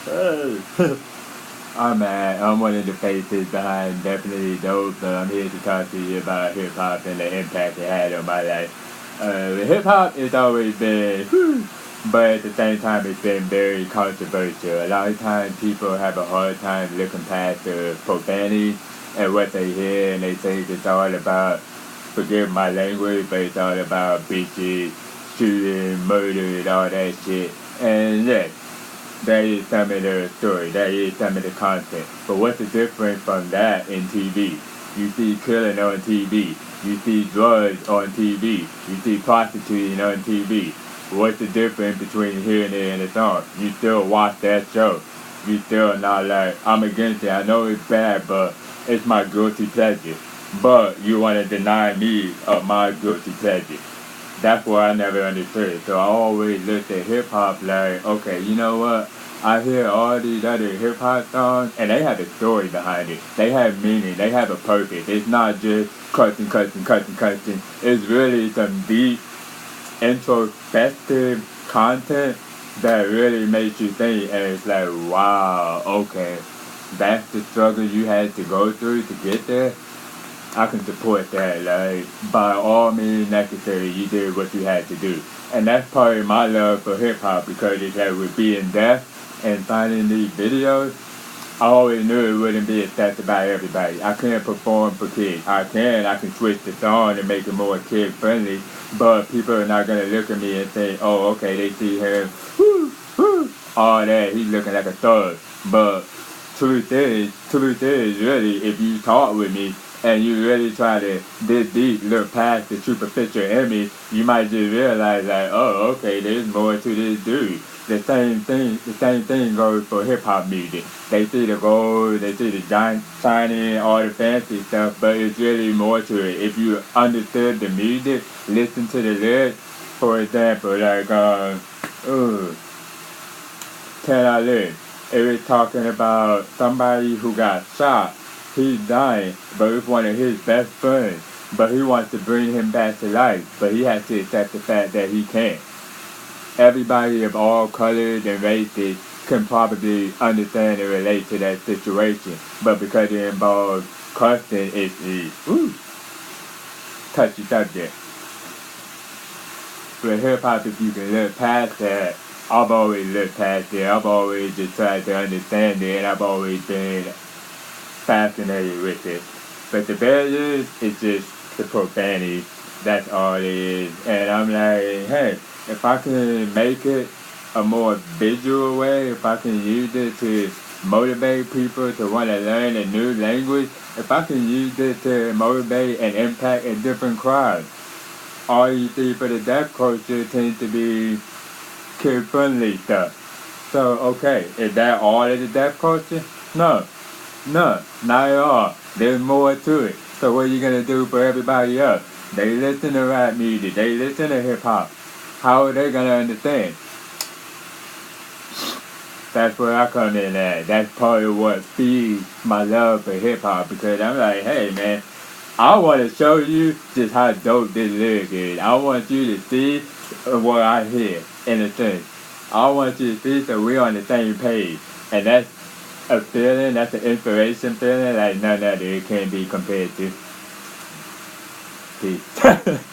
I'm one of the faces behind Definitely Dope, so I'm here to talk to you about hip hop and the impact it had on my life. Hip hop has always been, but at the same time, it's been very controversial. A lot of times, people have a hard time looking past the profanity and what they hear, and they think it's all about, forgive my language, but it's all about bitches, shooting, murder, and all that shit. And yes, that is some of the story. That is some of the content. But what's the difference from that in TV? You see killing on TV. You see drugs on TV. You see prostituting on TV. What's the difference between hearing it and a song? You still watch that show. You still not like, I'm against it. I know it's bad, but it's my guilty pleasure. But you want to deny me of my guilty pleasure. That's what I never understood. So I always looked at hip hop like, okay, you know what? I hear all these other hip hop songs, and they have a story behind it. They have meaning. They have a purpose. It's not just cussing, cussing, cussing, cussing. It's really some deep, introspective content that really makes you think, and it's like, wow, okay, that's the struggle you had to go through to get there. I can support that. Like, by all means necessary, you did what you had to do. And that's part of my love for hip hop because it's that with being deaf and finding these videos, I always knew it wouldn't be accepted by everybody. I can't perform for kids. I can switch the song and make it more kid friendly, but people are not gonna look at me and say, oh, okay, they see him, all that, he's looking like a thug. But truth is, really, if you talk with me and you really try to dig deep, look past the superficial image, you might just realize like, oh, okay, there's more to this dude. The same thing goes for hip hop music. They see the gold, they see the giant shining, all the fancy stuff, but it's really more to it. If you understood the music, listen to the lyrics, for example, like Can I Live? It was talking about somebody who got shot. He's dying, but it's one of his best friends. But he wants to bring him back to life, but he has to accept the fact that he can't. Everybody of all colors and races can probably understand and relate to that situation. But because it involves cussing, it's touchy subject. With hip hop, if you can look past that, I've always looked past it. I've always just tried to understand it, and I've always been fascinated with it. But the barrier is just the profanity. That's all it is. And I'm like, hey, if I can make it a more visual way, if I can use it to motivate people to want to learn a new language, if I can use it to motivate and impact a different crowd. All you see for the deaf culture tends to be kid-friendly stuff. So, okay, is that all of the deaf culture? No, not at all. There's more to it. So what are you going to do for everybody else? They listen to rap music. They listen to hip-hop. How are they going to understand? That's where I come in at. That's part of what feeds my love for hip-hop because I'm like, hey, man, I want to show you just how dope this lyric is. I want you to see what I hear, in a sense. I want you to see so we're on the same page. And that's a feeling, that's an inspiration feeling like none other it can be compared to. Peace.